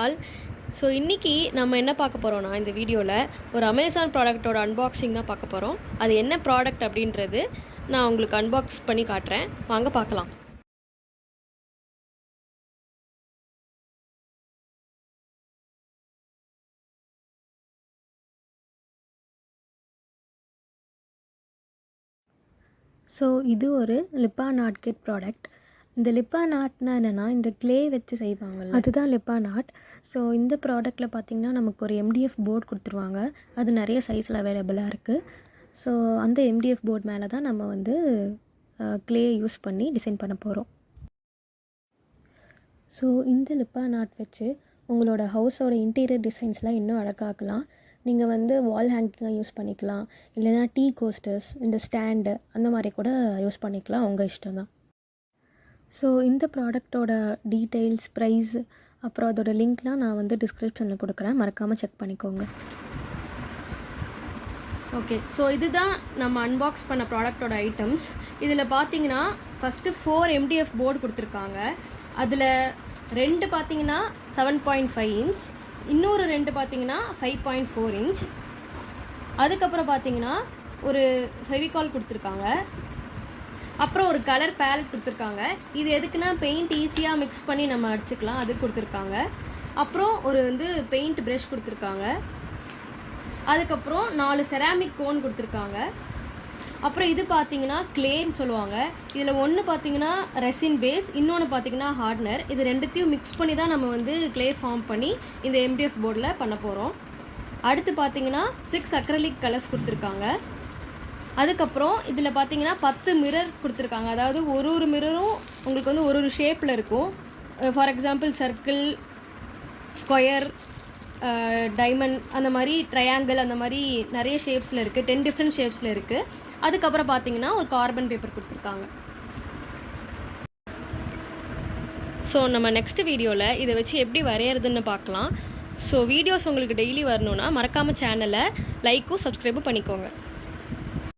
All. So இன்றைக்கி நம்ம என்ன பார்க்க போகிறோன்னா இந்த வீடியோவில் ஒரு அமேசான் ப்ராடக்ட்டோட அன்பாக்சிங் தான் பார்க்க போகிறோம். அது என்ன ப்ராடக்ட் அப்படின்றது நான் உங்களுக்கு அன்பாக்ஸ் பண்ணி காட்டுறேன், வாங்க பார்க்கலாம். ஸோ இது ஒரு லிப்பான் ஆர்ட் கிட் ப்ராடக்ட். இந்த லிப்பான் ஆர்ட்னா என்னென்னா இந்த க்ளே வச்சு செய்வாங்கள்ல, அதுதான் லிப்பான் ஆர்ட். ஸோ இந்த ப்ராடக்ட்டில் பார்த்திங்கன்னா நமக்கு ஒரு MDF போர்டு கொடுத்துருவாங்க. அது நிறைய சைஸில் அவைலபிளாக இருக்குது. ஸோ அந்த MDF போர்டு மேலே தான் நம்ம வந்து க்ளே யூஸ் பண்ணி டிசைன் பண்ண போகிறோம். ஸோ இந்த லிப்பான் ஆர்ட் வச்சு உங்களோட ஹவுஸோட இன்டீரியர் டிசைன்ஸ்லாம் இன்னும் அழகாக்கலாம். நீங்கள் வந்து வால் ஹேங்கிங்காக யூஸ் பண்ணிக்கலாம், இல்லைனா டீ கோஸ்டர்ஸ், இந்த ஸ்டாண்டு அந்த மாதிரி கூட யூஸ் பண்ணிக்கலாம், உங்கள் இஷ்டம் தான். ஸோ இந்த ப்ராடக்டோட டீட்டெயில்ஸ், ப்ரைஸ், அப்புறம் அதோட லிங்க்லாம் நான் வந்து டிஸ்கிரிப்ஷனில் கொடுக்குறேன், மறக்காமல் செக் பண்ணிக்கோங்க. ஓகே, ஸோ இதுதான் நம்ம அன்பாக்ஸ் பண்ண ப்ராடக்டோட ஐட்டம்ஸ். இதில் பார்த்தீங்கன்னா ஃபஸ்ட்டு 4 MDF போர்டு கொடுத்துருக்காங்க. அதில் 2 பார்த்தீங்கன்னா 7.5 இன்ச், இன்னொரு 2 பார்த்தீங்கன்னா 5.4 இன்ச். அதுக்கப்புறம் பார்த்தீங்கன்னா ஒரு ஃபெவிகால் கொடுத்துருக்காங்க. அப்புறம் ஒரு கலர் பேலட் கொடுத்துருக்காங்க. இது எதுக்குன்னா பெயிண்ட் ஈஸியாக மிக்ஸ் பண்ணி நம்ம அடிச்சுக்கலாம், அது கொடுத்துருக்காங்க. அப்புறம் ஒரு வந்து பெயிண்ட் ப்ரஷ் கொடுத்துருக்காங்க. அதுக்கப்புறம் 4 செராமிக் கோன் கொடுத்துருக்காங்க. அப்புறம் இது பார்த்தீங்கன்னா க்ளேன்னு சொல்லுவாங்க. இதில் ஒன்று பார்த்தீங்கன்னா ரெசின் பேஸ், இன்னொன்று பார்த்தீங்கன்னா ஹார்ட்னர். இது ரெண்டுத்தையும் மிக்ஸ் பண்ணி தான் நம்ம வந்து க்ளே ஃபார்ம் பண்ணி இந்த MDF போர்டில் பண்ண போகிறோம். அடுத்து பார்த்தீங்கன்னா 6 அக்ரலிக் கலர்ஸ் கொடுத்துருக்காங்க. அதுக்கப்புறம் இதில் பார்த்தீங்கன்னா 10 மிரர் கொடுத்துருக்காங்க. அதாவது ஒரு மிரரும் உங்களுக்கு வந்து ஒரு ஷேப்பில் இருக்கும். For example circle, square, diamond, அந்த மாதிரி ட்ரையாங்கிள், அந்த மாதிரி நிறைய ஷேப்ஸில் இருக்குது. 10 டிஃப்ரெண்ட் ஷேப்ஸில் இருக்குது. அதுக்கப்புறம் பார்த்தீங்கன்னா ஒரு கார்பன் பேப்பர் கொடுத்துருக்காங்க. ஸோ நம்ம நெக்ஸ்ட் வீடியோவில் இதை வச்சு எப்படி வரைகிறதுன்னு பார்க்கலாம். ஸோ வீடியோஸ் உங்களுக்கு டெய்லி வரணுன்னா மறக்காமல் சேனலை லைக்கும் சப்ஸ்கிரைபும் பண்ணிக்கோங்க.